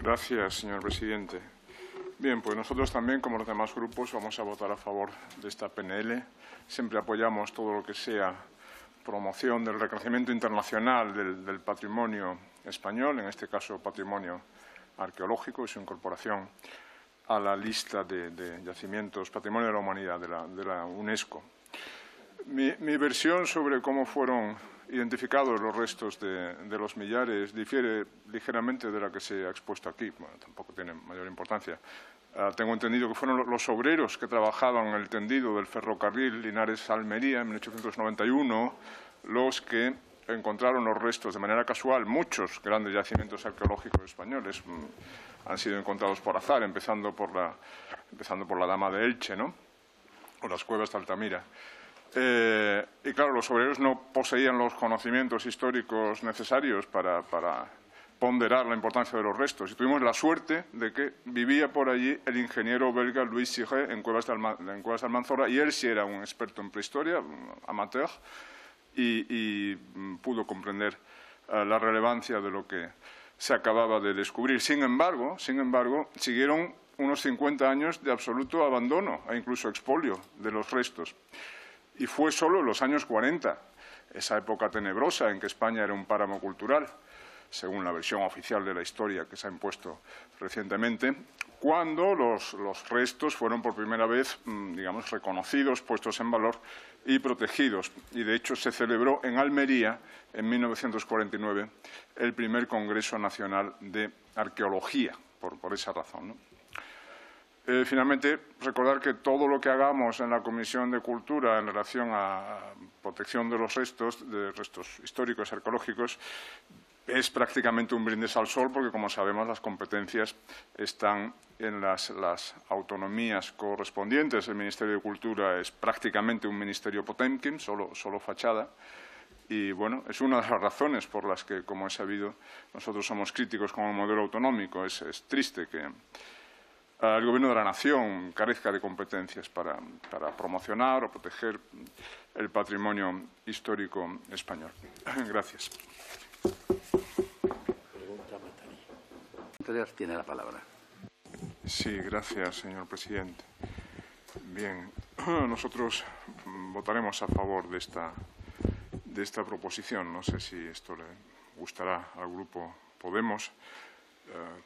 Gracias, señor presidente. Bien, pues nosotros también, como los demás grupos, vamos a votar a favor de esta PNL. Siempre apoyamos todo lo que sea promoción del reconocimiento internacional del patrimonio español, en este caso patrimonio arqueológico y su incorporación a la lista de yacimientos Patrimonio de la Humanidad de la UNESCO. Mi versión sobre cómo fueron identificados los restos de los millares difiere ligeramente de la que se ha expuesto aquí. Bueno, tampoco tiene mayor importancia. Tengo entendido que fueron los obreros que trabajaban en el tendido del ferrocarril Linares-Almería en 1891 los que encontraron los restos de manera casual. Muchos grandes yacimientos arqueológicos españoles han sido encontrados por azar, empezando por la Dama de Elche, ¿no? O las cuevas de Altamira. Y claro, los obreros no poseían los conocimientos históricos necesarios para ponderar la importancia de los restos. Y tuvimos la suerte de que vivía por allí el ingeniero belga Louis Siret en Cuevas de Almanzora, y él sí era un experto en prehistoria, amateur, y pudo comprender la relevancia de lo que se acababa de descubrir. Sin embargo, siguieron unos 50 años de absoluto abandono e incluso expolio de los restos. Y fue solo en los años 40, esa época tenebrosa en que España era un páramo cultural, según la versión oficial de la historia que se ha impuesto recientemente, cuando los restos fueron por primera vez, digamos, reconocidos, puestos en valor y protegidos. Y, de hecho, se celebró en Almería, en 1949, el primer Congreso Nacional de Arqueología, por esa razón, ¿no? Finalmente, recordar que todo lo que hagamos en la Comisión de Cultura en relación a protección de los restos históricos, arqueológicos, es prácticamente un brindis al sol, porque, como sabemos, las competencias están en las autonomías correspondientes. El Ministerio de Cultura es prácticamente un ministerio Potemkin, solo fachada. Y, bueno, es una de las razones por las que, como he sabido, nosotros somos críticos con el modelo autonómico. Es triste que el Gobierno de la Nación carezca de competencias para promocionar o proteger el patrimonio histórico español. Gracias. Tiene la palabra. Sí, gracias, señor presidente. Bien, nosotros votaremos a favor de esta proposición. No sé si esto le gustará al Grupo Podemos,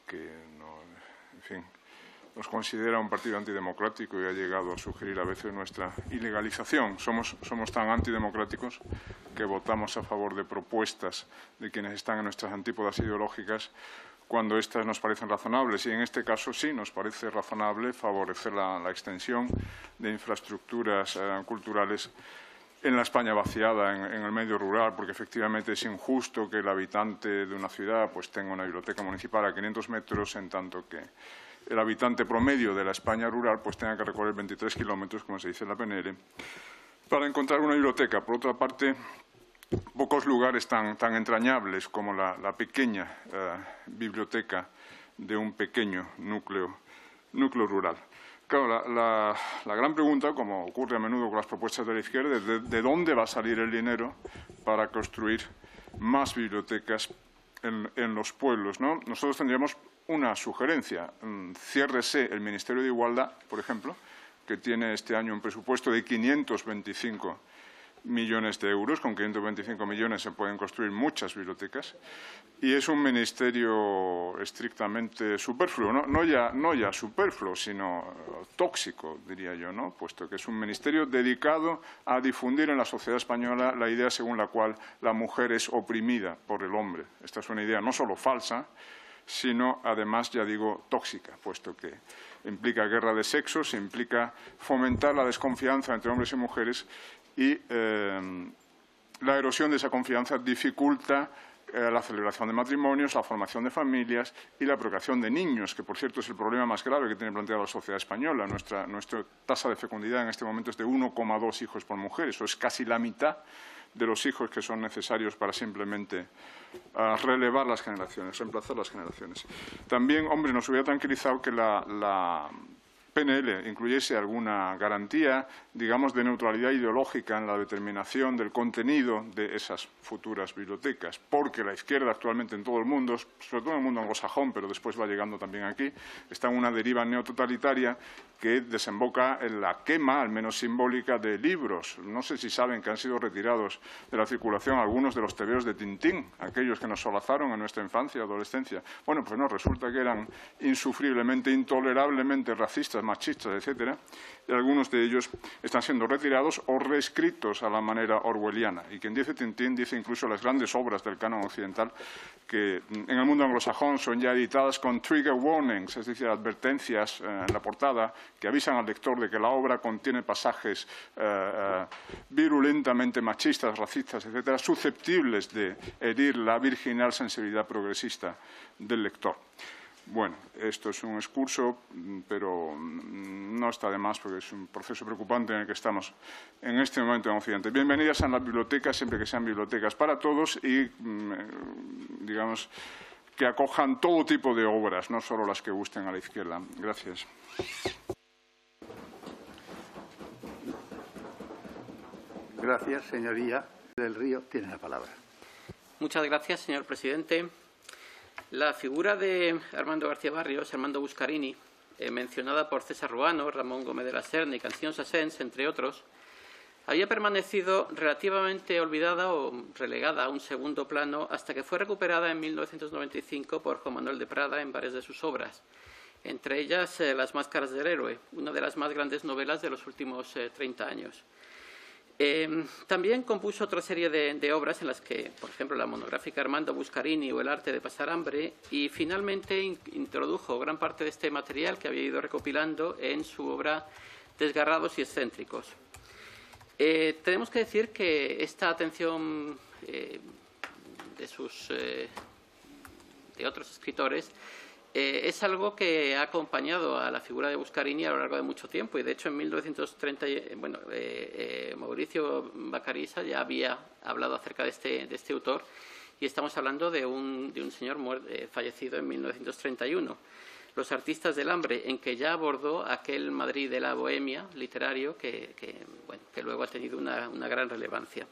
que en fin, nos considera un partido antidemocrático y ha llegado a sugerir a veces nuestra ilegalización. Somos tan antidemocráticos que votamos a favor de propuestas de quienes están en nuestras antípodas ideológicas cuando éstas nos parecen razonables. Y en este caso sí nos parece razonable favorecer la extensión de infraestructuras culturales en la España vaciada, en el medio rural, porque efectivamente es injusto que el habitante de una ciudad pues tenga una biblioteca municipal a 500 metros, en tanto que el habitante promedio de la España rural pues tenga que recorrer 23 kilómetros, como se dice en la PNL, para encontrar una biblioteca. Por otra parte, pocos lugares tan entrañables como la pequeña biblioteca de un pequeño núcleo rural. Claro, la gran pregunta, como ocurre a menudo con las propuestas de la izquierda, es de dónde va a salir el dinero para construir más bibliotecas en los pueblos, ¿no? Nosotros tendríamos una sugerencia. Ciérrese el Ministerio de Igualdad, por ejemplo, que tiene este año un presupuesto de 525 millones de euros. Con 525 millones se pueden construir muchas bibliotecas, y es un ministerio estrictamente superfluo, no ya superfluo, sino tóxico, diría yo, ¿no? Puesto que es un ministerio dedicado a difundir en la sociedad española la idea según la cual la mujer es oprimida por el hombre. Esta es una idea no solo falsa, sino además, ya digo, tóxica, puesto que implica guerra de sexos, implica fomentar la desconfianza entre hombres y mujeres, y la erosión de esa confianza dificulta la celebración de matrimonios, la formación de familias y la procreación de niños, que por cierto es el problema más grave que tiene planteada la sociedad española. Nuestra tasa de fecundidad en este momento es de 1,2 hijos por mujer. Eso es casi la mitad de los hijos que son necesarios para simplemente relevar las generaciones, reemplazar las generaciones. También, hombre, nos hubiera tranquilizado que la PNL incluyese alguna garantía, digamos, de neutralidad ideológica en la determinación del contenido de esas futuras bibliotecas, porque la izquierda actualmente en todo el mundo, sobre todo en el mundo anglosajón, pero después va llegando también aquí, está en una deriva neototalitaria que desemboca en la quema, al menos simbólica, de libros. No sé si saben que han sido retirados de la circulación algunos de los tebeos de Tintín, aquellos que nos solazaron en nuestra infancia y adolescencia. Bueno, pues no, resulta que eran insufriblemente, intolerablemente racistas, machistas, etcétera, y algunos de ellos están siendo retirados o reescritos a la manera orwelliana. Y quien dice Tintín dice incluso las grandes obras del canon occidental que en el mundo anglosajón son ya editadas con trigger warnings, es decir, advertencias en la portada que avisan al lector de que la obra contiene pasajes virulentamente machistas, racistas, etcétera, susceptibles de herir la virginal sensibilidad progresista del lector. Bueno, esto es un excurso, pero no está de más porque es un proceso preocupante en el que estamos en este momento en Occidente. Bienvenidas a las bibliotecas, siempre que sean bibliotecas para todos y, digamos, que acojan todo tipo de obras, no solo las que gusten a la izquierda. Gracias. Gracias, señoría del Río. Tiene la palabra. Muchas gracias, señor presidente. La figura de Armando García Barrios, Armando Buscarini, mencionada por César Ruano, Ramón Gómez de la Serna y Canción Sassens, entre otros, había permanecido relativamente olvidada o relegada a un segundo plano hasta que fue recuperada en 1995 por Juan Manuel de Prada en varias de sus obras, entre ellas Las máscaras del héroe, una de las más grandes novelas de los últimos 30 años. También compuso otra serie de obras en las que, por ejemplo, la monográfica Armando Buscarini o El arte de pasar hambre, y finalmente introdujo gran parte de este material que había ido recopilando en su obra Desgarrados y excéntricos. Tenemos que decir que esta atención de otros escritores es algo que ha acompañado a la figura de Buscarini a lo largo de mucho tiempo, y de hecho en 1930 Mauricio Bacariza ya había hablado acerca de este autor, y estamos hablando de un señor fallecido en 1931. Los artistas del hambre, en que ya abordó aquel Madrid de la bohemia literario que luego ha tenido una gran relevancia.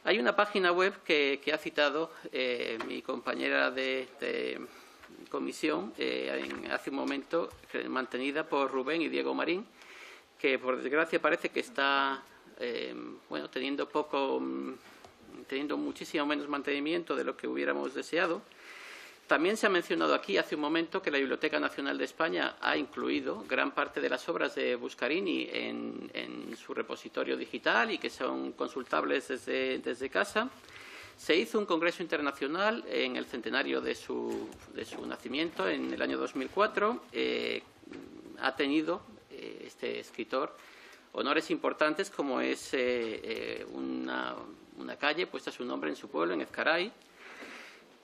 Hay una página web que ha citado mi compañera de comisión hace un momento, mantenida por Rubén y Diego Marín, que por desgracia parece que está teniendo muchísimo menos mantenimiento de lo que hubiéramos deseado. También se ha mencionado aquí hace un momento que la Biblioteca Nacional de España ha incluido gran parte de las obras de Buscarini en su repositorio digital y que son consultables desde casa. Se hizo un congreso internacional en el centenario de su nacimiento en el año 2004. Ha tenido este escritor honores importantes, como es una calle puesta a su nombre en su pueblo, en Ezcaray.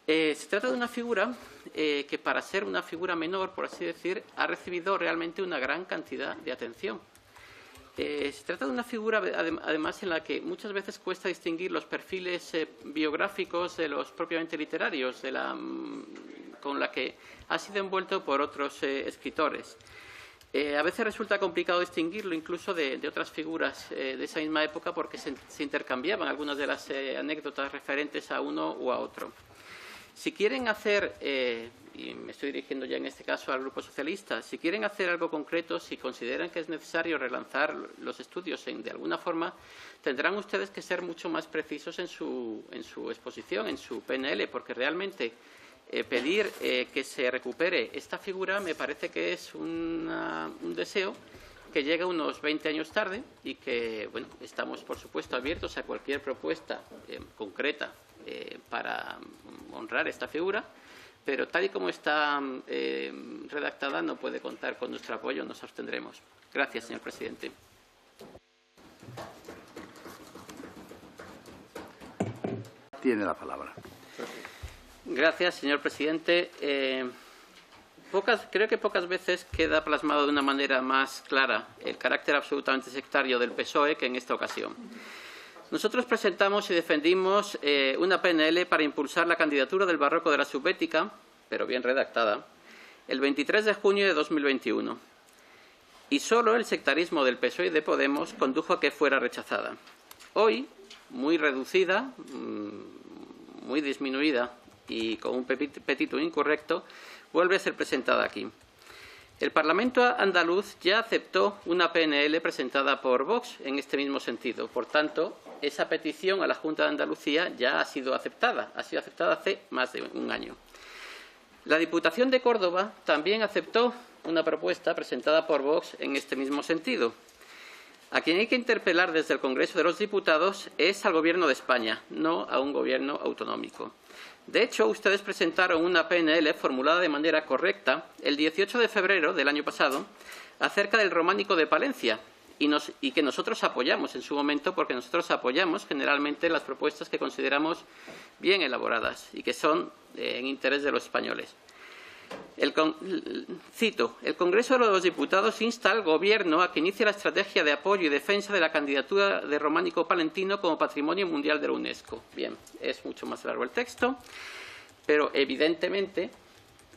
Se trata de una figura que, para ser una figura menor, por así decir, ha recibido realmente una gran cantidad de atención. Se trata de una figura, además, en la que muchas veces cuesta distinguir los perfiles biográficos de los propiamente literarios, con la que ha sido envuelto por otros escritores. A veces resulta complicado distinguirlo incluso de otras figuras de esa misma época, porque se intercambiaban algunas de las anécdotas referentes a uno u a otro. Si quieren hacer, y me estoy dirigiendo ya en este caso al Grupo Socialista, si quieren hacer algo concreto, si consideran que es necesario relanzar los estudios de alguna forma, tendrán ustedes que ser mucho más precisos en su exposición, en su PNL, porque realmente pedir que se recupere esta figura me parece que es un deseo que llega unos 20 años tarde, y que, bueno, estamos, por supuesto, abiertos a cualquier propuesta concreta para honrar esta figura, pero tal y como está redactada no puede contar con nuestro apoyo, nos abstendremos. Gracias, señor presidente. Tiene la palabra. Gracias, señor presidente. Creo que pocas veces queda plasmado de una manera más clara el carácter absolutamente sectario del PSOE que en esta ocasión. Nosotros presentamos y defendimos una PNL para impulsar la candidatura del barroco de la subbética, pero bien redactada, el 23 de junio de 2021. y solo el sectarismo del PSOE y de Podemos condujo a que fuera rechazada. Hoy, muy reducida, muy disminuida y con un petito incorrecto, vuelve a ser presentada aquí. El Parlamento andaluz ya aceptó una PNL presentada por Vox en este mismo sentido. Por tanto, esa petición a la Junta de Andalucía ya ha sido aceptada hace más de un año. La Diputación de Córdoba también aceptó una propuesta presentada por Vox en este mismo sentido. A quien hay que interpelar desde el Congreso de los Diputados es al Gobierno de España, no a un gobierno autonómico. De hecho, ustedes presentaron una PNL formulada de manera correcta el 18 de febrero del año pasado acerca del románico de Palencia y que nosotros apoyamos en su momento, porque nosotros apoyamos generalmente las propuestas que consideramos bien elaboradas y que son en interés de los españoles. Cito, el Congreso de los Diputados insta al Gobierno a que inicie la estrategia de apoyo y defensa de la candidatura de románico palentino como Patrimonio Mundial de la UNESCO. Bien, es mucho más largo el texto, pero evidentemente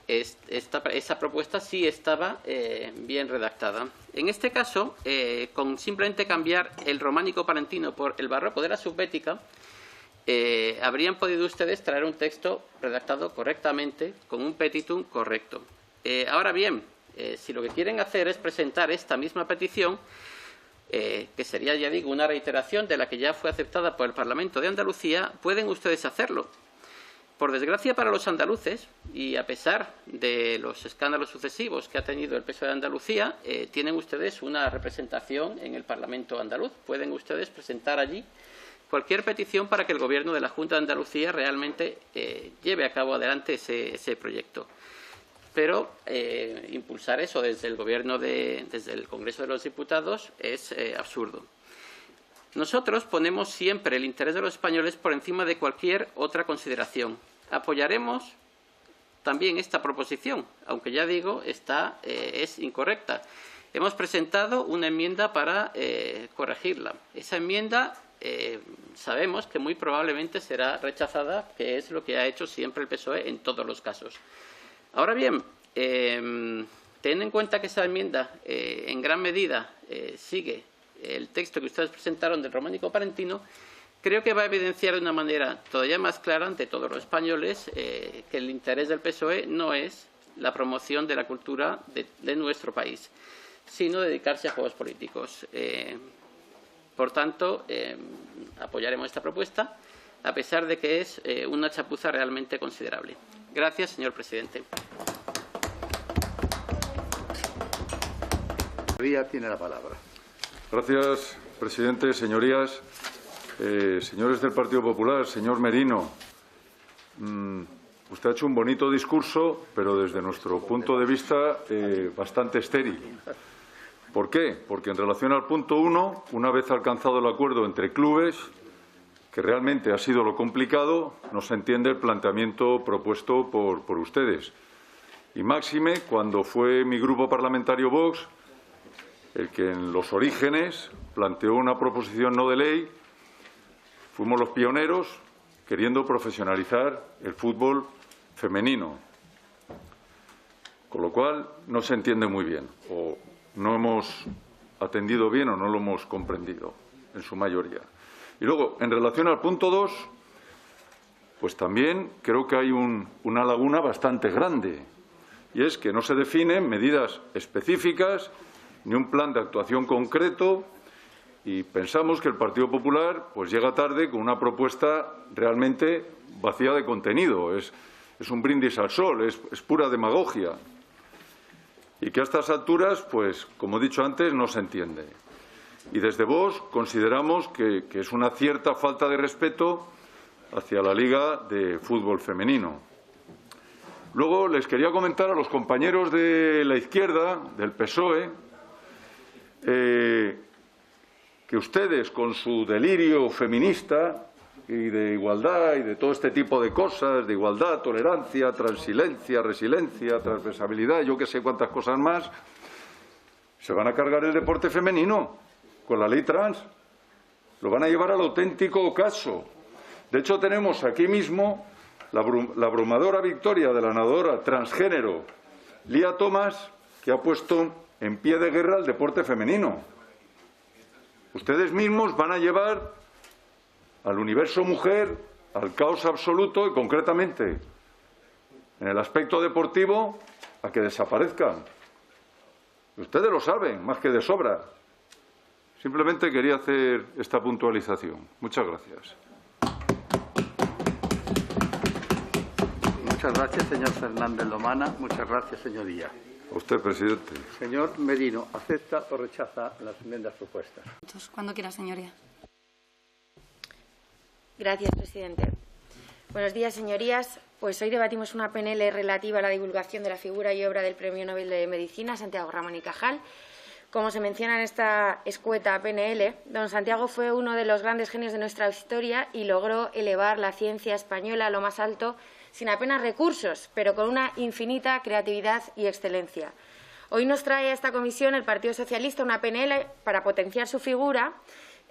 esa propuesta sí estaba bien redactada. En este caso, con simplemente cambiar el románico palentino por el barroco de la subbética, habrían podido ustedes traer un texto redactado correctamente, con un petitum correcto. Ahora bien, si lo que quieren hacer es presentar esta misma petición, que sería, ya digo, una reiteración de la que ya fue aceptada por el Parlamento de Andalucía, pueden ustedes hacerlo. Por desgracia para los andaluces, y a pesar de los escándalos sucesivos que ha tenido el PSOE de Andalucía, tienen ustedes una representación en el Parlamento andaluz. Pueden ustedes presentar allí cualquier petición para que el Gobierno de la Junta de Andalucía realmente lleve a cabo adelante ese proyecto. Pero impulsar eso desde el Gobierno, desde el Congreso de los Diputados, es absurdo. Nosotros ponemos siempre el interés de los españoles por encima de cualquier otra consideración. Apoyaremos también esta proposición, aunque ya digo, es incorrecta. Hemos presentado una enmienda para corregirla. Esa enmienda sabemos que muy probablemente será rechazada, que es lo que ha hecho siempre el PSOE en todos los casos. Ahora bien, teniendo en cuenta que esa enmienda en gran medida sigue el texto que ustedes presentaron del románico palentino, creo que va a evidenciar de una manera todavía más clara ante todos los españoles que el interés del PSOE no es la promoción de la cultura de nuestro país, sino dedicarse a juegos políticos. Por tanto, apoyaremos esta propuesta, a pesar de que es una chapuza realmente considerable. Gracias, señor presidente. Ría tiene la palabra. Gracias, presidente. Señorías, señores del Partido Popular, señor Merino, usted ha hecho un bonito discurso, pero desde nuestro punto de vista bastante estéril. ¿Por qué? Porque en relación al punto 1, una vez alcanzado el acuerdo entre clubes, que realmente ha sido lo complicado, no se entiende el planteamiento propuesto por ustedes. Y máxime cuando fue mi grupo parlamentario Vox el que en los orígenes planteó una proposición no de ley. Fuimos los pioneros queriendo profesionalizar el fútbol femenino. Con lo cual no se entiende muy bien, o no hemos atendido bien o no lo hemos comprendido en su mayoría. Y luego, en relación al punto 2, pues también creo que hay una laguna bastante grande, y es que no se definen medidas específicas ni un plan de actuación concreto, y pensamos que el Partido Popular pues llega tarde con una propuesta realmente vacía de contenido. Es un brindis al sol, es pura demagogia, y que a estas alturas, pues como he dicho antes, no se entiende. Y desde Vox consideramos que es una cierta falta de respeto hacia la Liga de Fútbol Femenino. Luego les quería comentar a los compañeros de la izquierda, del PSOE, que ustedes, con su delirio feminista y de igualdad y de todo este tipo de cosas, de igualdad, tolerancia, transilencia, resiliencia, transversabilidad, yo que sé cuántas cosas más, se van a cargar el deporte femenino con la ley trans. Lo van a llevar al auténtico ocaso. De hecho, tenemos aquí mismo la abrumadora victoria de la nadadora transgénero Lia Thomas, que ha puesto en pie de guerra al deporte femenino. Ustedes mismos van a llevar al universo mujer al caos absoluto y, concretamente, en el aspecto deportivo, a que desaparezcan. Ustedes lo saben, más que de sobra. Simplemente quería hacer esta puntualización. Muchas gracias. Muchas gracias, señor Fernández Lomana. Muchas gracias, señoría. A usted, presidente. Señor Merino, ¿acepta o rechaza las enmiendas propuestas? Cuando quiera, señoría. Gracias, presidente. Buenos días, señorías. Pues hoy debatimos una PNL relativa a la divulgación de la figura y obra del Premio Nobel de Medicina, Santiago Ramón y Cajal. Como se menciona en esta escueta PNL, don Santiago fue uno de los grandes genios de nuestra historia y logró elevar la ciencia española a lo más alto sin apenas recursos, pero con una infinita creatividad y excelencia. Hoy nos trae a esta comisión el Partido Socialista una PNL para potenciar su figura,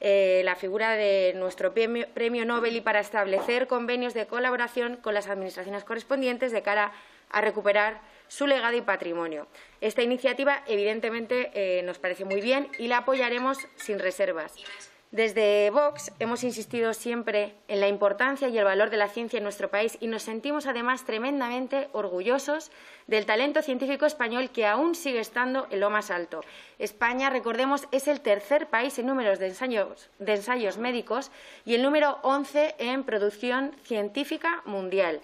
la figura de nuestro Premio Nobel, y para establecer convenios de colaboración con las administraciones correspondientes de cara a recuperar su legado y patrimonio. Esta iniciativa, evidentemente, nos parece muy bien y la apoyaremos sin reservas. Desde Vox hemos insistido siempre en la importancia y el valor de la ciencia en nuestro país y nos sentimos, además, tremendamente orgullosos del talento científico español, que aún sigue estando en lo más alto. España, recordemos, es el tercer país en números de ensayos médicos y el número 11 en producción científica mundial.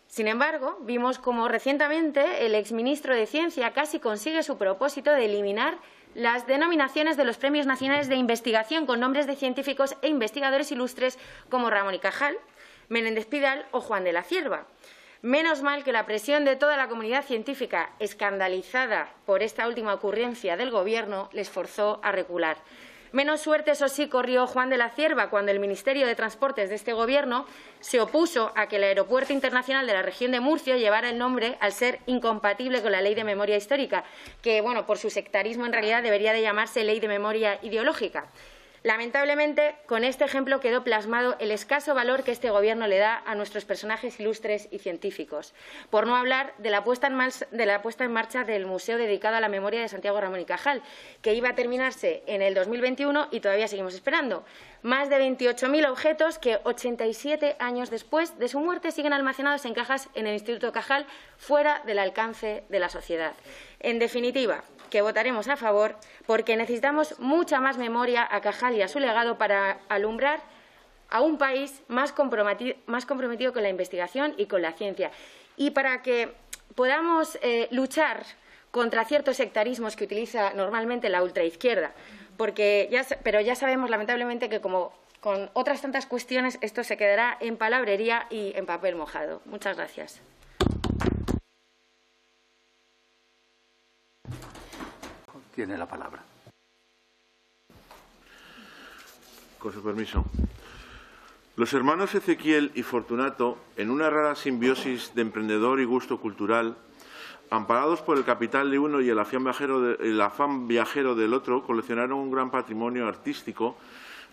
Sin embargo, vimos como recientemente el exministro de Ciencia casi consigue su propósito de eliminar las denominaciones de los premios nacionales de investigación con nombres de científicos e investigadores ilustres como Ramón y Cajal, Menéndez Pidal o Juan de la Cierva. Menos mal que la presión de toda la comunidad científica, escandalizada por esta última ocurrencia del Gobierno, les forzó a recular. Menos suerte, eso sí, corrió Juan de la Cierva cuando el Ministerio de Transportes de este Gobierno se opuso a que el Aeropuerto Internacional de la región de Murcia llevara el nombre al ser incompatible con la Ley de Memoria Histórica, que, bueno, por su sectarismo en realidad debería de llamarse Ley de Memoria Ideológica. Lamentablemente, con este ejemplo quedó plasmado el escaso valor que este Gobierno le da a nuestros personajes ilustres y científicos, por no hablar de la puesta en marcha del museo dedicado a la memoria de Santiago Ramón y Cajal, que iba a terminarse en el 2021 y todavía seguimos esperando. Más de 28.000 objetos que 87 años después de su muerte siguen almacenados en cajas en el Instituto Cajal, fuera del alcance de la sociedad. En definitiva, que votaremos a favor porque necesitamos mucha más memoria a Cajal y a su legado para alumbrar a un país más comprometido con la investigación y con la ciencia, y para que podamos luchar contra ciertos sectarismos que utiliza normalmente la ultraizquierda, pero ya sabemos, lamentablemente, que como con otras tantas cuestiones esto se quedará en palabrería y en papel mojado. Muchas gracias. Tiene la palabra. Con su permiso. Los hermanos Ezequiel y Fortunato, en una rara simbiosis de emprendedor y gusto cultural, amparados por el capital de uno y el afán viajero del otro, coleccionaron un gran patrimonio artístico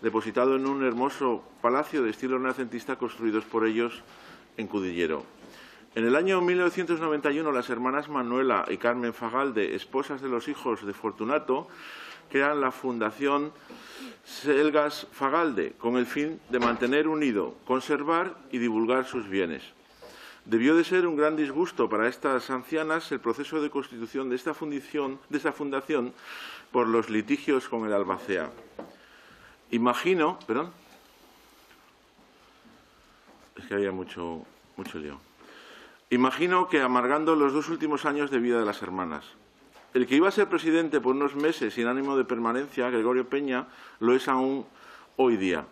depositado en un hermoso palacio de estilo renacentista construidos por ellos en Cudillero. En el año 1991, las hermanas Manuela y Carmen Fagalde, esposas de los hijos de Fortunato, crean la Fundación Selgas Fagalde, con el fin de mantener unido, conservar y divulgar sus bienes. Debió de ser un gran disgusto para estas ancianas el proceso de constitución de esta fundación por los litigios con el Albacea. Imagino, perdón, es que había mucho lío. Imagino que amargando los 2 últimos años de vida de las hermanas. El que iba a ser presidente por unos meses sin ánimo de permanencia, Gregorio Peña, lo es aún hoy día.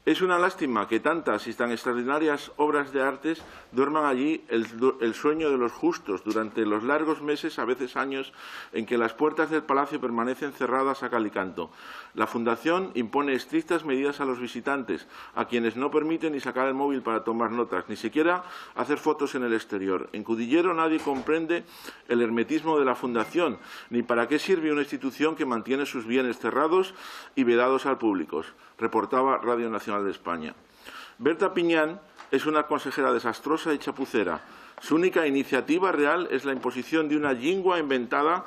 Es una lástima que tantas y tan extraordinarias obras de artes duerman allí el sueño de los justos durante los largos meses, a veces años, en que las puertas del palacio permanecen cerradas a cal y canto. La Fundación impone estrictas medidas a los visitantes, a quienes no permite ni sacar el móvil para tomar notas, ni siquiera hacer fotos en el exterior. En Cudillero nadie comprende el hermetismo de la Fundación, ni para qué sirve una institución que mantiene sus bienes cerrados y vedados al público, reportaba Radio Nacional de España. Berta Piñán es una consejera desastrosa y chapucera. Su única iniciativa real es la imposición de una lingua inventada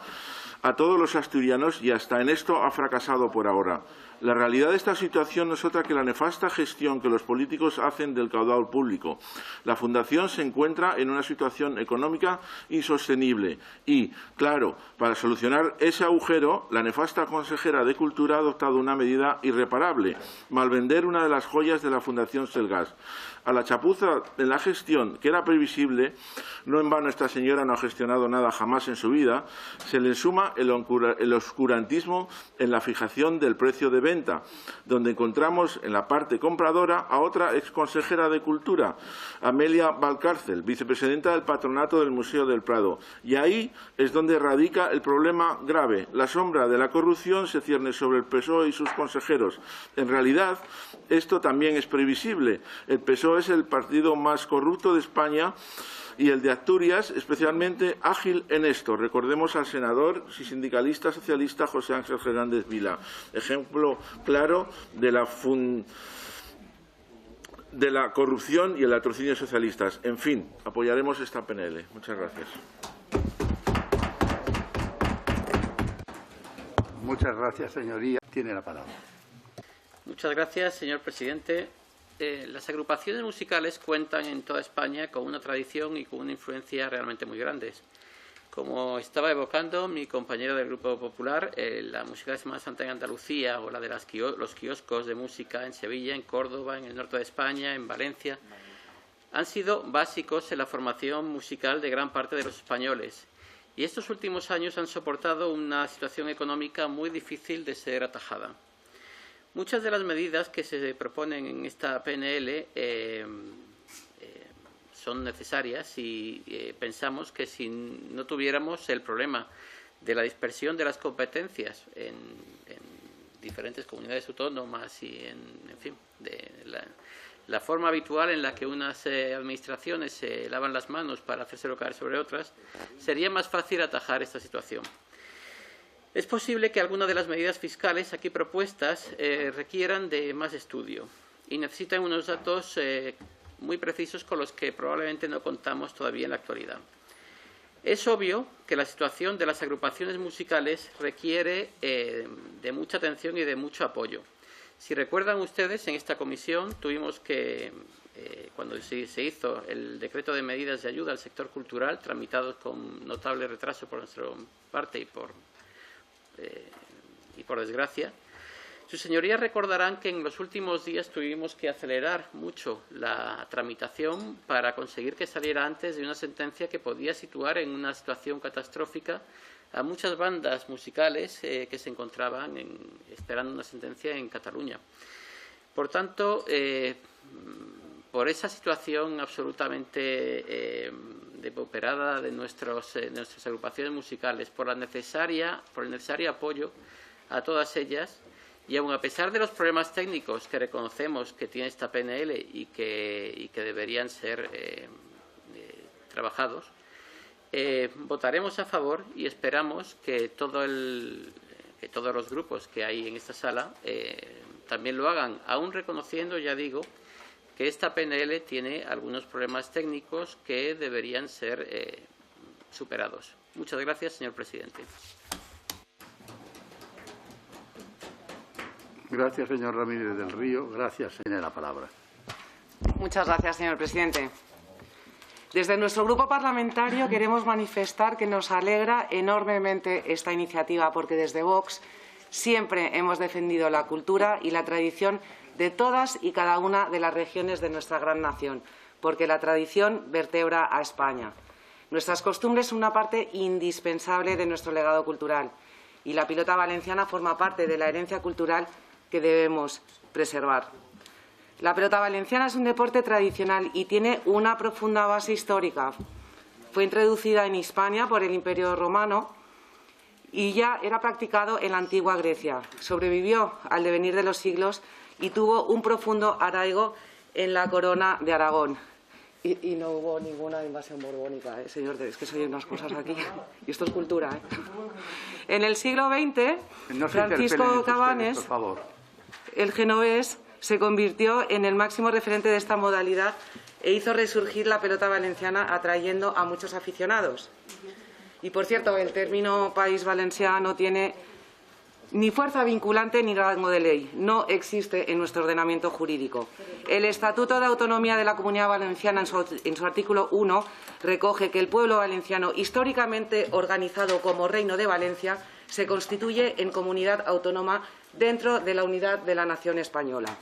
a todos los asturianos y hasta en esto ha fracasado por ahora. La realidad de esta situación no es otra que la nefasta gestión que los políticos hacen del caudal público. La Fundación se encuentra en una situación económica insostenible y, claro, para solucionar ese agujero, la nefasta consejera de Cultura ha adoptado una medida irreparable: malvender una de las joyas de la Fundación Selgas. A la chapuza de la gestión, que era previsible, no en vano esta señora no ha gestionado nada jamás en su vida, se le suma el oscurantismo en la fijación del precio de venta, donde encontramos en la parte compradora a otra exconsejera de Cultura, Amelia Valcárcel, vicepresidenta del Patronato del Museo del Prado. Y ahí es donde radica el problema grave. La sombra de la corrupción se cierne sobre el PSOE y sus consejeros. En realidad, esto también es previsible. El PSOE es el partido más corrupto de España y el de Asturias especialmente ágil en esto. Recordemos al senador y sindicalista socialista José Ángel Fernández Vila, ejemplo claro de la corrupción y el latrocinio socialistas. En fin, apoyaremos esta PNL. Muchas gracias. Muchas gracias, señoría. Tiene la palabra. Muchas gracias, señor presidente. Las agrupaciones musicales cuentan en toda España con una tradición y con una influencia realmente muy grandes. Como estaba evocando mi compañero del Grupo Popular, la música de Semana Santa en Andalucía o la de los kioscos de música en Sevilla, en Córdoba, en el norte de España, en Valencia, han sido básicos en la formación musical de gran parte de los españoles. Y estos últimos años han soportado una situación económica muy difícil de ser atajada. Muchas de las medidas que se proponen en esta PNL son necesarias y pensamos que si no tuviéramos el problema de la dispersión de las competencias en diferentes comunidades autónomas y en fin, de la forma habitual en la que unas administraciones se lavan las manos para hacérselo caer sobre otras, sería más fácil atajar esta situación. Es posible que algunas de las medidas fiscales aquí propuestas requieran de más estudio y necesitan unos datos muy precisos con los que probablemente no contamos todavía en la actualidad. Es obvio que la situación de las agrupaciones musicales requiere de mucha atención y de mucho apoyo. Si recuerdan ustedes, en esta comisión tuvimos que, cuando se hizo el decreto de medidas de ayuda al sector cultural, tramitados con notable retraso por nuestra parte y por desgracia, sus señorías recordarán que en los últimos días tuvimos que acelerar mucho la tramitación para conseguir que saliera antes de una sentencia que podía situar en una situación catastrófica a muchas bandas musicales que se encontraban esperando una sentencia en Cataluña. Por tanto, por esa situación absolutamente depauperada de nuestras agrupaciones musicales, por el necesario apoyo a todas ellas, y aun a pesar de los problemas técnicos que reconocemos que tiene esta PNL y que deberían ser trabajados, votaremos a favor y esperamos que todos los grupos que hay en esta sala también lo hagan, aún reconociendo, ya digo, que esta PNL tiene algunos problemas técnicos que deberían ser superados. Muchas gracias, señor presidente. Gracias, señor Ramírez del Río. Gracias. Tiene la palabra. Muchas gracias, señor presidente. Desde nuestro grupo parlamentario queremos manifestar que nos alegra enormemente esta iniciativa, porque desde Vox siempre hemos defendido la cultura y la tradición de todas y cada una de las regiones de nuestra gran nación, porque la tradición vertebra a España. Nuestras costumbres son una parte indispensable de nuestro legado cultural y la pilota valenciana forma parte de la herencia cultural que debemos preservar. La pelota valenciana es un deporte tradicional y tiene una profunda base histórica. Fue introducida en Hispania por el Imperio Romano y ya era practicado en la antigua Grecia. Sobrevivió al devenir de los siglos y tuvo un profundo arraigo en la corona de Aragón. Y no hubo ninguna invasión borbónica, señor, es que soy unas cosas aquí. Y esto es cultura, En el siglo XX, Francisco Cabanes, por favor, el genovés, se convirtió en el máximo referente de esta modalidad e hizo resurgir la pelota valenciana, atrayendo a muchos aficionados. Y, por cierto, el término País Valencià no tiene ni fuerza vinculante ni rango de ley. No existe en nuestro ordenamiento jurídico. El Estatuto de Autonomía de la Comunidad Valenciana, en su artículo 1, recoge que el pueblo valenciano, históricamente organizado como Reino de Valencia, se constituye en comunidad autónoma dentro de la unidad de la nación española.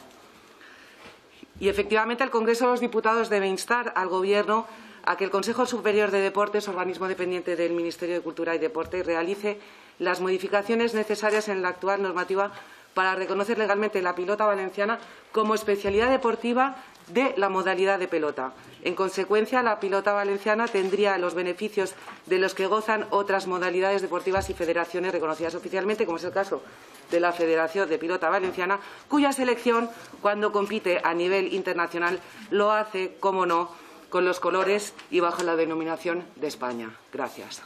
Y, efectivamente, el Congreso de los Diputados debe instar al Gobierno a que el Consejo Superior de Deportes, organismo dependiente del Ministerio de Cultura y Deporte, realice las modificaciones necesarias en la actual normativa para reconocer legalmente la pilota valenciana como especialidad deportiva de la modalidad de pelota. En consecuencia, la pilota valenciana tendría los beneficios de los que gozan otras modalidades deportivas y federaciones reconocidas oficialmente, como es el caso de la Federación de Pilota Valenciana, cuya selección, cuando compite a nivel internacional, lo hace, como no, con los colores y bajo la denominación de España. Gracias.